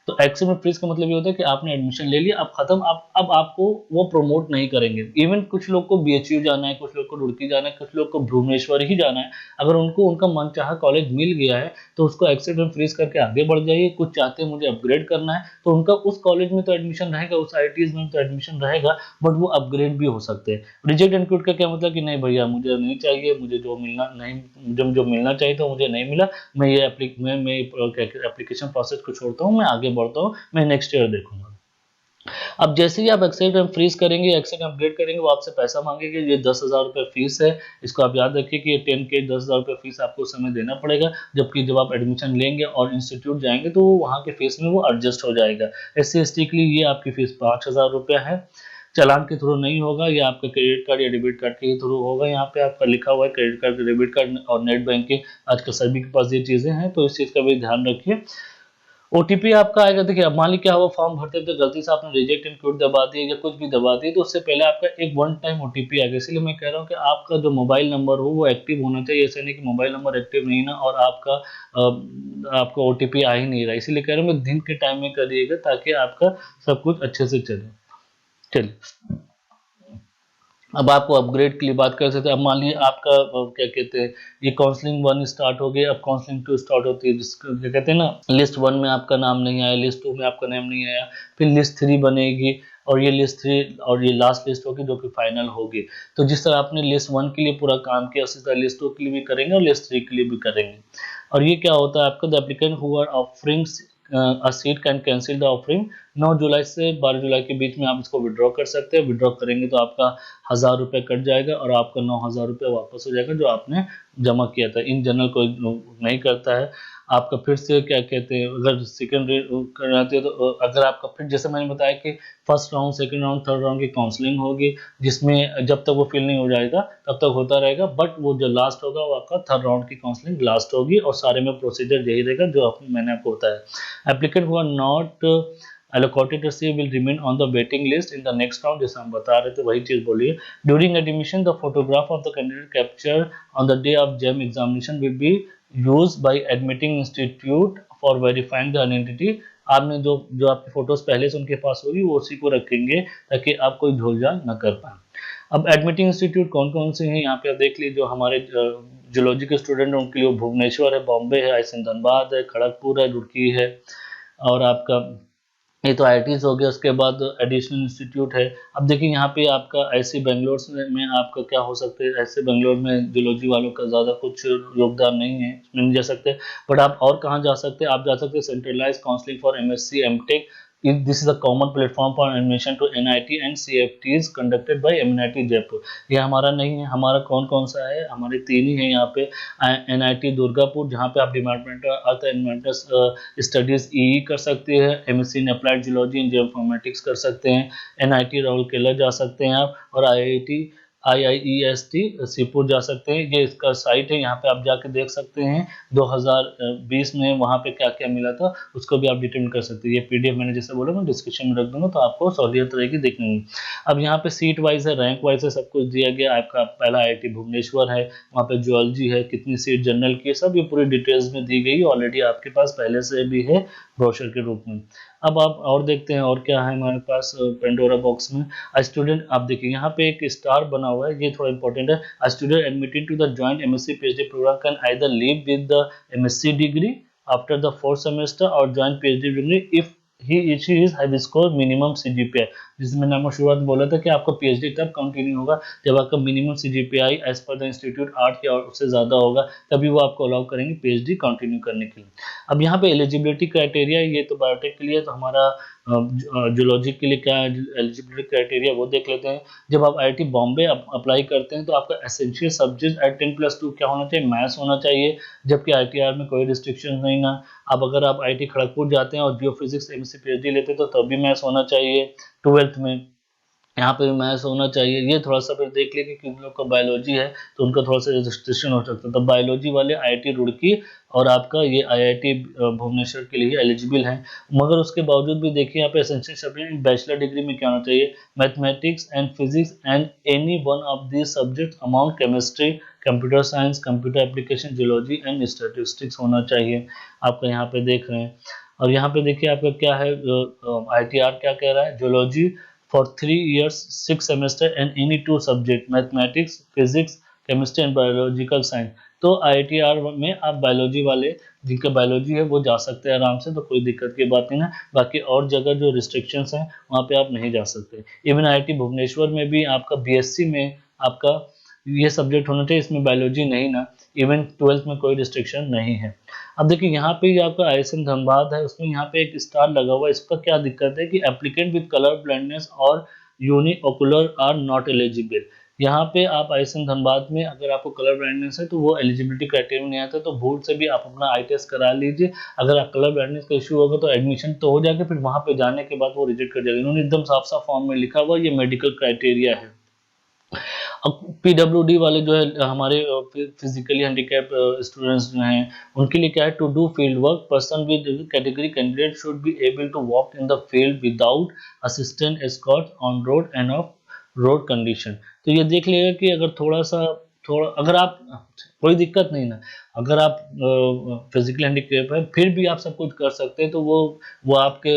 तो एक्सेप्ट एंड फ्रीज का मतलब ये होता है कि आपने एडमिशन ले लिया, अब खत्म, अब आपको वो प्रमोट नहीं करेंगे। इवन कुछ लोग को बीएचयू जाना है, कुछ लोग को रुड़की जाना है, कुछ लोग को भुवनेश्वर ही जाना है, अगर उनको उनका मनचाहा कॉलेज मिल गया है तो उसको एक्सेप्ट एंड फ्रीज करके आगे बढ़ जाइए। कुछ चाहते हैं मुझे अपग्रेड करना है तो उनका उस कॉलेज में तो एडमिशन रहेगा, उस आईआईटीज में तो एडमिशन रहेगा, बट वो अपग्रेड भी हो सकते हैं। रिजेक्ट एंड क्विट का क्या मतलब कि नहीं भैया मुझे नहीं चाहिए, मुझे जो मिलना नहीं, मुझे जो मिलना चाहिए तो मुझे नहीं मिला, मैं ये एप्लीकेशन प्रोसेस को छोड़ता हूँ, मैं आगे बढ़ता हूँ, मैं नेक्स्ट ईयर देखूंगा। अब जैसे ही आप एक्सेप्ट एंड फ्रीज करेंगे, एक्सेप्ट अपग्रेड करेंगे, वो आपसे पैसा मांगेंगे। ये 10,000 रुपये फीस है, इसको आप याद रखिए कि ये 10K 10,000 रुपये फीस आपको उस समय देना पड़ेगा। जबकि जब आप एडमिशन लेंगे और इंस्टीट्यूट जाएंगे तो वहाँ के फीस में वो एडजस्ट हो जाएगा। SC/ST के लिए ये आपकी फीस 5,000 रुपया है। चालान के थ्रू नहीं होगा, ये आपका क्रेडिट कार्ड या डेबिट कार्ड के थ्रू होगा। यहाँ पे आपका लिखा हुआ है क्रेडिट कार्ड, डेबिट कार्ड और नेट बैंकिंग, आजकल सभी के पास ये चीजें हैं, तो इस चीज का भी ध्यान रखिए। ओटीपी आपका आएगा, देखिए अब मान लीजिए क्या हुआ, फॉर्म भरते थे गलती से आपने रिजेक्ट एंड क्विट दबा दिया या कुछ भी दबा दिया, तो उससे पहले आपका एक वन टाइम ओटीपी आएगा। इसलिए मैं कह रहा हूँ कि आपका जो मोबाइल नंबर हो वो एक्टिव होना चाहिए। ऐसा नहीं कि मोबाइल नंबर एक्टिव नहीं ना और आपका ओटीपी आ ही नहीं रहा। इसीलिए कह रहा हूँ दिन के टाइम में करिएगा ताकि आपका सब कुछ अच्छे से चले। चलिए, अब आपको अपग्रेड के लिए बात कर सकते हैं। अब मान लीजिए आपका क्या कहते हैं, ये काउंसलिंग 1 स्टार्ट हो गई, अब काउंसलिंग 2 स्टार्ट होती है, जिसको क्या कहते हैं ना, लिस्ट 1 में आपका नाम नहीं आया, लिस्ट 2 में आपका नाम नहीं आया, फिर लिस्ट 3 बनेगी और ये लिस्ट 3 और ये लास्ट लिस्ट होगी जो कि फाइनल होगी। तो जिस तरह आपने लिस्ट 1 के लिए पूरा काम किया उसी तरह लिस्ट 2 के लिए भी करेंगे और लिस्ट 3 के लिए भी करेंगे। और ये क्या होता है आपका, the applicant who are offering a seat can cancel the offering. 9 जुलाई से 12 जुलाई के बीच में आप इसको विड्रॉ कर सकते हैं। विड्रॉ करेंगे तो आपका 1,000 रुपये कट जाएगा और आपका 9,000 रुपये वापस हो जाएगा जो आपने जमा किया था। इन जनरल कोई नहीं करता है। आपका फिर से क्या कहते हैं, अगर सेकंड कराते हो तो अगर आपका फिर जैसे मैंने बताया कि first round, second round, third round की काउंसलिंग होगी, जिसमें जब तक वो फिल नहीं हो जाएगा तब तक होता रहेगा, बट वो जो लास्ट होगा वो आपका थर्ड राउंड की काउंसलिंग लास्ट होगी और सारे में प्रोसीजर यही रहेगा जो मैंने आपको बताया। Applicant who are not allocated receive will remain on the waiting list in the next round, जैसे हम बता रहे थे वही चीज बोलिए। During admission the photograph of the candidate captured on the day of JAM examination will be used by admitting institute for verifying the identity। आपने जो जो आपकी फोटोज पहले से उनके पास होगी वो उसी को रखेंगे ताकि आप कोई झोलझाल न कर पाए। अब एडमिटिंग इंस्टीट्यूट कौन कौन से हैं यहाँ पे आप देख लीजिए। जो हमारे जूलॉजी के स्टूडेंट हैं उनके लिए भुवनेश्वर है, बॉम्बे है, IISc धनबाद है, खड़गपुर है, रुड़की है, और आपका ये तो आईआईटीज हो गया। उसके बाद एडिशनल इंस्टीट्यूट है। अब देखिए यहाँ पे आपका IISc बेंगलोर में आपका क्या हो सकता है, IISc बेंगलोर में जूलॉजी वालों का ज़्यादा कुछ योगदान नहीं है, इसमें नहीं जा सकते। बट आप और कहाँ जा सकते हैं, आप जा सकते हैं centralise counselling for MSc MTech। This is a common platform for admission to NIT and CFTs conducted by MNIT Jaipur. ये हमारा नहीं है, हमारा कौन कौन सा है, हमारे 3 ही है यहाँ पे। NIT दुर्गापुर जहाँ पे आप डिपार्टमेंट अर्थ एनवायरमेंटल स्टडीज EE कर सकते हैं, MSc in applied geology and geoinformatics कर सकते हैं, NIT राउरकेला जा सकते हैं आप, और IIEST सीपुर जा सकते हैं। ये इसका साइट है, यहाँ पे आप जाके देख सकते हैं 2020 में वहाँ पे क्या क्या मिला था, उसको भी आप डिटेल कर सकते हैं। ये PDF मैंने जैसे बोला मैं डिस्क्रिप्शन में रख दूंगा तो आपको सहूलियत रहेगी देखने में। अब यहाँ पे सीट वाइज है, रैंक वाइज है, सब कुछ दिया गया। आपका पहला IIT भुवनेश्वर है, वहाँ पे जूलॉजी है, कितनी सीट जनरल की है, सब ये पूरी डिटेल्स में दी गई, ऑलरेडी आपके पास पहले से भी है ब्रोशर के रूप में। अब आप और देखते हैं और क्या है हमारे पास पेंडोरा बॉक्स में। स्टूडेंट, आप देखिए यहाँ पे एक स्टार बना हुआ है, ये थोड़ा इंपॉर्टेंट है। Student admitted to the joint MSc PhD program can either leave with the MSc degree after the 4th semester और joint PhD degree if she is have score minimum CGPA। जिसमें मैंने आपको शुरुआत में बोला था कि आपका PhD तब कंटिन्यू होगा जब आपका minimum CGPA as per the institute 8 या उससे ज़्यादा होगा, तभी वो आपको अलाउ करेंगे PhD कंटिन्यू करने के लिए। अब यहाँ पे एलिजिबिलिटी क्राइटेरिया, ये तो बायोटेक के लिए, तो हमारा जूलॉजी के लिए क्या एलिजिबिलिटी क्राइटेरिया वो देख लेते हैं। जब आप IIT बॉम्बे अप्लाई करते हैं तो आपका एसेंशियल सब्जेक्ट एट 10+2 क्या होना चाहिए, मैथ्स होना चाहिए, जबकि ITR में कोई रिस्ट्रिक्शन नहीं ना। अब अगर आप IIT खड़गपुर जाते हैं और जियोफिजिक्स MSc PhD लेते हैं तो तब भी मैथ्स होना चाहिए। 12th में यहाँ पे भी मैथ्स होना चाहिए। ये थोड़ा सा फिर देख लीजिए कि किन लोग का बायोलॉजी है तो उनका थोड़ा सा रजिस्ट्रेशन हो सकता है। तो बायोलॉजी वाले IIT रुड़की और आपका ये IIT भुवनेश्वर के लिए एलिजिबल हैं। मगर उसके बावजूद भी देखिए यहाँ पे एसेंशियल सब्जेक्ट बैचलर डिग्री में क्या होना चाहिए, mathematics and physics and any one of this subject amount chemistry, computer science, computer application, geology and statistics होना चाहिए। आपका यहाँ पे देख रहे हैं। और यहाँ पे देखिए आपका क्या है, ITR क्या कह रहा है, zoology for 3 years 6 semester and any 2 subject mathematics, physics, chemistry and biological science. तो ITR में आप बायोलॉजी वाले जिनका बायोलॉजी है वो जा सकते हैं आराम से, तो कोई दिक्कत की बात नहीं ना। बाकी और जगह जो रिस्ट्रिक्शंस हैं वहाँ पे आप नहीं जा सकते। इवन IIT भुवनेश्वर में भी आपका BSc में आपका ये सब्जेक्ट होना चाहिए, इसमें बायोलॉजी नहीं ना। इवन 12th में कोई रिस्ट्रिक्शन नहीं है। अब देखिए यहाँ पे जो आपका ISM धनबाद है उसमें यहाँ पे एक स्टार लगा हुआ है, इसका क्या दिक्कत है कि एप्लीकेंट विद कलर ब्लाइंडनेस और यूनिओकुलर आर नॉट एलिजिबल। यहाँ पे आप ISM धनबाद में अगर आपको कलर ब्लाइंडनेस है तो वो एलिजिबिलिटी क्राइटेरिया में नहीं आता, तो भूल से भी आप अपना आई टेस्ट करा लीजिए। अगर आप कलर ब्लाइंडनेस का इशू होगा तो एडमिशन तो हो जाएगा, फिर वहाँ पे जाने के बाद वो रिजेक्ट कर जाएगा। इन्होंने एकदम साफ साफ फॉर्म में लिखा हुआ ये मेडिकल क्राइटेरिया है। अब PWD वाले जो है हमारे फिजिकली हैंडीकैप स्टूडेंट्स जो हैं उनके लिए क्या है, to do field work person with category candidate should be able to walk in the field without assistant escort on road and off road condition. तो ये देख लेगा कि अगर थोड़ा अगर आप कोई दिक्कत नहीं ना, अगर आप फिजिकल हैंडीकैप है फिर भी आप सब कुछ कर सकते हैं, तो वो आपके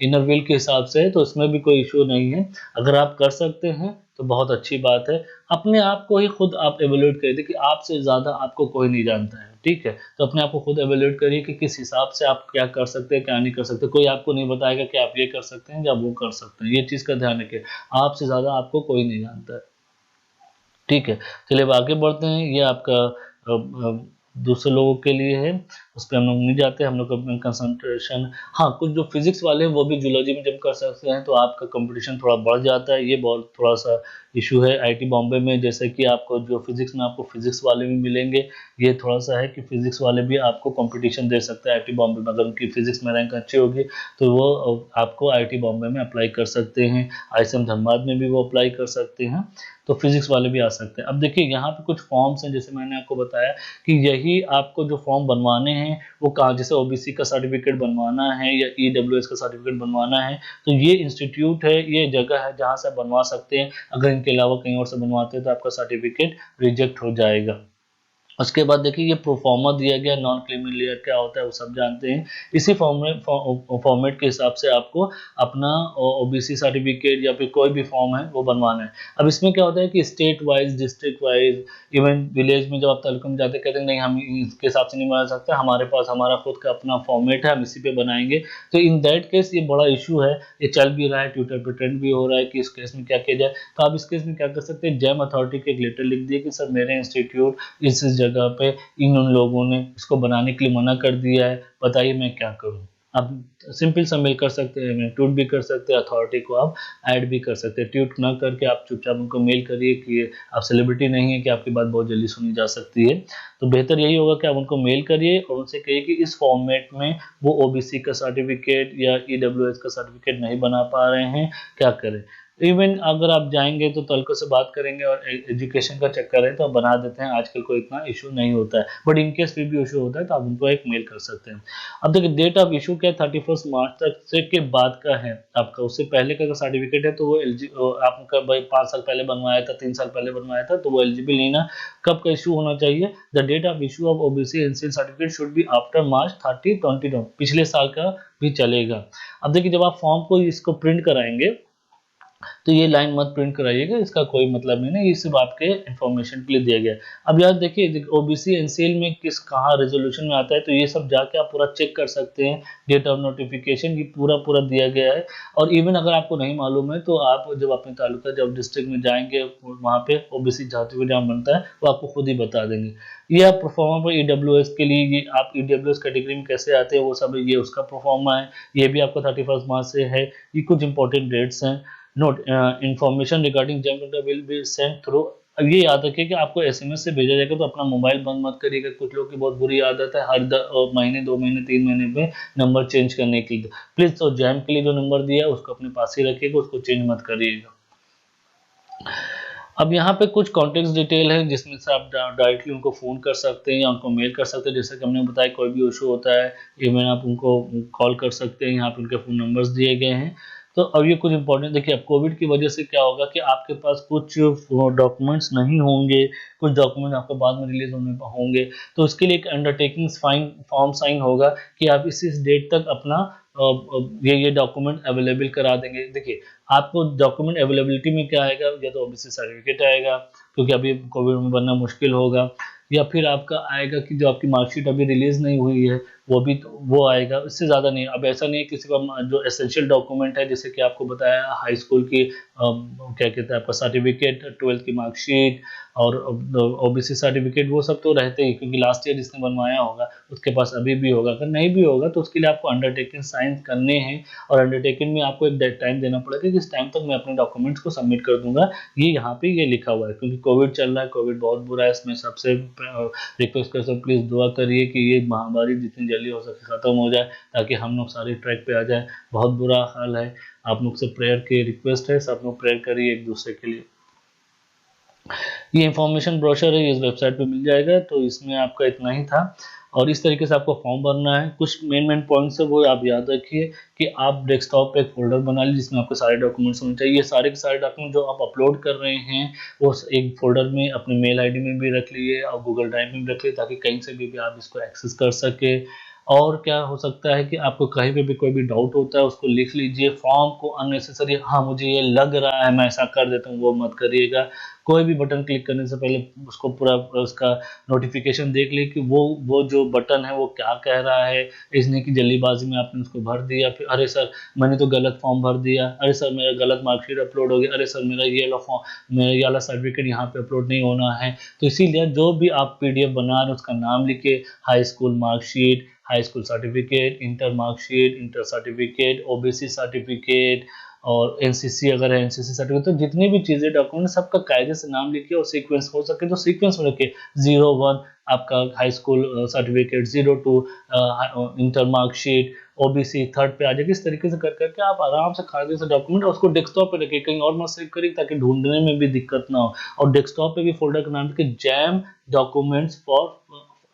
इनर व्हील के हिसाब से है, तो उसमें भी कोई इशू नहीं है। अगर आप कर सकते हैं तो बहुत अच्छी बात है। अपने आप को ही खुद आप एवेल्यूएट करिए, देखिए आपसे ज़्यादा आपको कोई नहीं जानता है, ठीक है। तो अपने आप को खुद एवेल्यूएट करिए कि किस हिसाब से आप क्या कर सकते हैं क्या नहीं कर सकते। कोई आपको नहीं बताएगा कि आप ये कर सकते हैं या वो कर सकते हैं, ये चीज़ का ध्यान रखिए। आपसे ज़्यादा आपको कोई नहीं जानता है, ठीक है। चलिए अब आगे बढ़ते हैं। ये आपका दूसरे लोगों के लिए है, उस पर हम लोग नहीं जाते, हम लोग अपना कंसंट्रेशन। हाँ, कुछ जो फिजिक्स वाले हैं वो भी जूलॉजी में जब कर सकते हैं तो आपका कंपटीशन थोड़ा बढ़ जाता है, ये बहुत थोड़ा सा इशू है IIT बॉम्बे में। जैसे कि आपको जो फिजिक्स में आपको फिजिक्स वाले भी मिलेंगे, ये थोड़ा सा है कि फिजिक्स वाले भी आपको कंपटीशन दे सकते हैं IIT बॉम्बे में। अगर उनकी फिजिक्स में रैंक अच्छी होगी तो वो आपको IIT बॉम्बे में अप्लाई कर सकते हैं, ISM धनबाद में भी वो अप्लाई कर सकते हैं, तो फिजिक्स वाले भी आ सकते हैं। अब देखिए यहाँ पे कुछ फॉर्म्स हैं, जैसे मैंने आपको बताया कि यही आपको जो फॉर्म बनवाने हैं वो कहाँ, जैसे OBC का सर्टिफिकेट बनवाना है या EWS का सर्टिफिकेट बनवाना है, तो ये इंस्टीट्यूट है, ये जगह है जहाँ से बनवा सकते हैं। अगर इनके अलावा कहीं और से बनवाते हैं तो आपका सर्टिफिकेट रिजेक्ट हो जाएगा। उसके बाद देखिए ये प्रोफॉर्मा दिया गया, नॉन क्रीमी लेयर क्या होता है वो सब जानते हैं। इसी फॉर्मेट के हिसाब से आपको अपना OBC सर्टिफिकेट या फिर कोई भी फॉर्म है वो बनवाना है। अब इसमें क्या होता है कि state wise, district wise, even village में जब आप तालुका में जाते कहते हैं नहीं हम इसके हिसाब से नहीं बना सकते, हमारे पास हमारा खुद का अपना फॉर्मेट है, हम इसी पे बनाएंगे। तो इन दैट केस ये बड़ा इशू है, ये चल भी रहा है, ट्विटर पे ट्रेंड भी हो रहा है कि इस केस में क्या किया जाए। तो आप इस केस में क्या कर सकते हैं, जैम अथॉरिटी के एक लेटर लिख दिए कि सर मेरे इंस्टीट्यूट इस जगह पे इन उन लोगों ने इसको बनाने के लिए मना कर दिया है, बताइए मैं क्या करूं। आप सिंपल सा मेल कर सकते हैं, ट्वीट भी कर सकते हैं, अथॉरिटी को आप ऐड भी कर सकते हैं। ट्वीट ना करके आप चुपचाप उनको मेल करिए कि आप सेलिब्रिटी नहीं है कि आपकी बात बहुत जल्दी सुनी जा सकती है। तो बेहतर यही होगा कि आप उनको मेल करिए और उनसे कहिए कि इस फॉर्मेट में वो OBC का सर्टिफिकेट या EWS का सर्टिफिकेट नहीं बना पा रहे हैं, क्या करें। इवन अगर आप जाएंगे तो तलको से बात करेंगे और एजुकेशन का चक्कर है तो आप बना देते हैं, आजकल कोई इतना इशू नहीं होता है। बट इनकेस फिर भी इशू होता है तो आप उनको एक मेल कर सकते हैं। अब देखिए डेट ऑफ इशू क्या 31 मार्च तक से के बाद का है आपका, उससे पहले का सर्टिफिकेट है तो वो आपका भाई 5 साल पहले बनवाया था, 3 साल पहले बनवाया था तो वो एलिजिबल नहीं ना। कब का इशू होना चाहिए, the date of issue of OBC NCL certificate should be after March 30, 2022, पिछले साल का भी चलेगा। अब देखिए जब आप फॉर्म को इसको प्रिंट कराएंगे तो ये लाइन मत प्रिंट कराइएगा, इसका कोई मतलब नहीं है, ये सिर्फ आपके इन्फॉर्मेशन के लिए दिया गया है। अब यार देखिए OBC एनसीएल में किस कहाँ रेजोल्यूशन में आता है तो ये सब जाके आप पूरा चेक कर सकते हैं, डेट ऑफ नोटिफिकेशन ये पूरा दिया गया है। और इवन अगर आपको नहीं मालूम है तो आप जब अपने तालुका जब डिस्ट्रिक्ट में जाएंगे वहाँ पे OBC सर्टिफिकेट जहाँ बनता है वो आपको खुद ही बता देंगे। ये आप प्रोफॉर्मा पर EWS के लिए, ये आप EWS कैटेगरी में कैसे आते हैं वो सब ये उसका प्रोफॉर्मा है, ये भी आपका 31 मार्च से है। ये कुछ इंपॉर्टेंट डेट्स हैं। Note information regarding jam paper will be send through. अब ये याद रखिए कि आपको SMS से भेजा जाएगा तो अपना मोबाइल बंद मत करिएगा। कुछ लोग की बहुत बुरी आदत है हर महीने 2 महीने 3 महीने पे नंबर चेंज करने की। प्लीज तो जैम के लिए जो नंबर दिया है उसको अपने पास ही रखिएगा, उसको चेंज मत करिएगा। अब यहाँ पे कुछ कॉन्टेक्ट डिटेल है जिसमें से आप डायरेक्टली उनको फ़ोन कर सकते हैं या उनको मेल कर सकते हैं। जैसे कि हमने बताया कोई भी इशू होता है इवन आप उनको कॉल कर सकते हैं, यहाँ पे उनके फ़ोन नंबर्स दिए गए हैं। तो अब ये कुछ इंपॉर्टेंट देखिए, अब कोविड की वजह से क्या होगा कि आपके पास कुछ डॉक्यूमेंट्स नहीं होंगे, कुछ डॉक्यूमेंट आपको बाद में रिलीज होंगे, तो उसके लिए एक अंडरटेकिंग फाइन फॉर्म साइन होगा कि आप इस डेट तक अपना ये डॉक्यूमेंट अवेलेबल करा देंगे। देखिए, आपको डॉक्यूमेंट अवेलेबिलिटी में क्या आएगा, या तो ओबीसी सर्टिफिकेट आएगा, क्योंकि अभी कोविड में बनना मुश्किल होगा, या फिर आपका आएगा कि जो आपकी मार्कशीट अभी रिलीज नहीं हुई है वो आएगा। इससे ज़्यादा नहीं। अब ऐसा नहीं है किसी का जो एसेंशियल डॉक्यूमेंट है, जैसे कि आपको बताया हाई स्कूल की क्या कहते हैं आपका सर्टिफिकेट, 12th की मार्कशीट और ओबीसी सर्टिफिकेट, वो सब तो रहते ही, क्योंकि लास्ट ईयर जिसने बनवाया होगा उसके पास अभी भी होगा। अगर नहीं भी होगा तो उसके लिए आपको अंडरटेकिंग साइन करने हैं, और अंडरटेकिंग में आपको एक डेड टाइम देना पड़ेगा कि इस टाइम तक मैं अपने डॉक्यूमेंट्स को सबमिट कर दूंगा। ये यहाँ पे ये लिखा हुआ है, क्योंकि कोविड चल रहा है, कोविड बहुत बुरा है। इसमें सबसे रिक्वेस्ट कर सकते, प्लीज़ दुआ करिए कि ये महामारी जितनी जल्दी हो सके ख़त्म हो जाए, ताकि हम लोग सारे ट्रैक पे आ जाए। बहुत बुरा हाल है। आप लोग से प्रेयर की रिक्वेस्ट है, सब लोग प्रेयर करिए एक दूसरे के लिए। ये इंफॉर्मेशन ब्रोशर है, इस वेबसाइट पे मिल जाएगा। तो इसमें आपका इतना ही था, और इस तरीके से आपको फॉर्म भरना है। कुछ मेन पॉइंट्स है वो आप याद रखिए कि आप डेस्कटॉप पे एक फोल्डर बना लीजिए जिसमें आपके सारे डॉक्यूमेंट्स होने चाहिए। ये सारे के सारे डॉक्यूमेंट जो आप अपलोड कर रहे हैं वो एक फोल्डर में अपने मेल आईडी में भी रख लिए और गूगल ड्राइव में भी रख लिए, ताकि कहीं से भी आप इसको एक्सेस कर सके। और क्या हो सकता है कि आपको कहीं पे भी कोई भी डाउट होता है उसको लिख लीजिए। फॉर्म को अननेसेसरी हाँ मुझे ये लग रहा है मैं ऐसा कर देता हूँ वो मत करिएगा। कोई भी बटन क्लिक करने से पहले उसको पूरा उसका नोटिफिकेशन देख ली कि वो जो बटन है वो क्या कह रहा है। इसने की जल्दीबाजी में आपने उसको भर दिया, फिर अरे सर मैंने तो गलत फॉर्म भर दिया, अरे सर मेरा गलत मार्कशीट अपलोड हो गया, अरे सर मेरा ये वाला फॉर्म मेरा ये वाला सर्टिफिकेट यहाँ पे अपलोड नहीं होना है। तो इसीलिए जो भी आप पीडीएफ बना रहे हैं उसका नाम लिखिए, high school marksheet, high school certificate, inter marksheet, inter certificate, OBC certificate, और एनसीसी अगर है एनसीसी सर्टिफिकेट। तो जितनी भी चीज़ें डॉक्यूमेंट सबका कायदे से नाम लिखिए, और सीक्वेंस हो सके तो सीक्वेंस में रखिए। 01 आपका high school certificate, 02 inter marksheet, OBC third पे आ जाएगी। इस तरीके से कर करके आप आराम से कायदे से डॉक्यूमेंट और उसको डेस्कटॉप पे रखिए, कहीं और मत सेव करिए ताकि ढूंढने में भी दिक्कत ना हो। और डेस्कटॉप पे भी फोल्डर का नाम लिखिए जैम डॉक्यूमेंट्स फॉर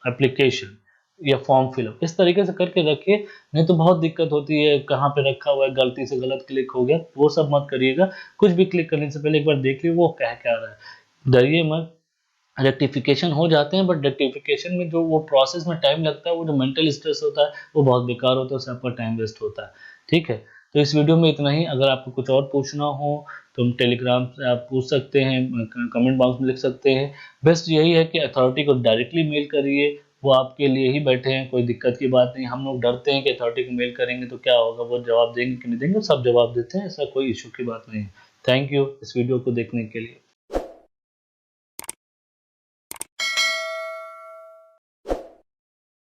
एप्लीकेशन या फॉर्म फिलअप। इस तरीके से करके रखिए, नहीं तो बहुत दिक्कत होती है, कहाँ पे रखा हुआ है, गलती से गलत क्लिक हो गया, वो सब मत करिएगा। कुछ भी क्लिक करने से पहले एक बार देख लीजिए वो कह क्या रहा है। डरिए मत, रेक्टिफिकेशन हो जाते हैं, बट रेक्टिफिकेशन में जो वो प्रोसेस में टाइम लगता है, वो जो मेंटल स्ट्रेस होता है वो बहुत बेकार होता है, उससे आपका टाइम वेस्ट होता है। ठीक है, तो इस वीडियो में इतना ही। अगर आपको कुछ और पूछना हो तो हम टेलीग्राम से आप पूछ सकते हैं, कमेंट बॉक्स में लिख सकते हैं। बेस्ट यही है कि अथॉरिटी को डायरेक्टली मेल करिए, वो आपके लिए ही बैठे हैं, कोई दिक्कत की बात नहीं। हम लोग डरते हैं कि अथॉरिटी को मेल करेंगे तो क्या होगा, वो जवाब देंगे कि नहीं देंगे, सब जवाब देते हैं, ऐसा कोई इशू की बात नहीं है। थैंक यू इस वीडियो को देखने के लिए।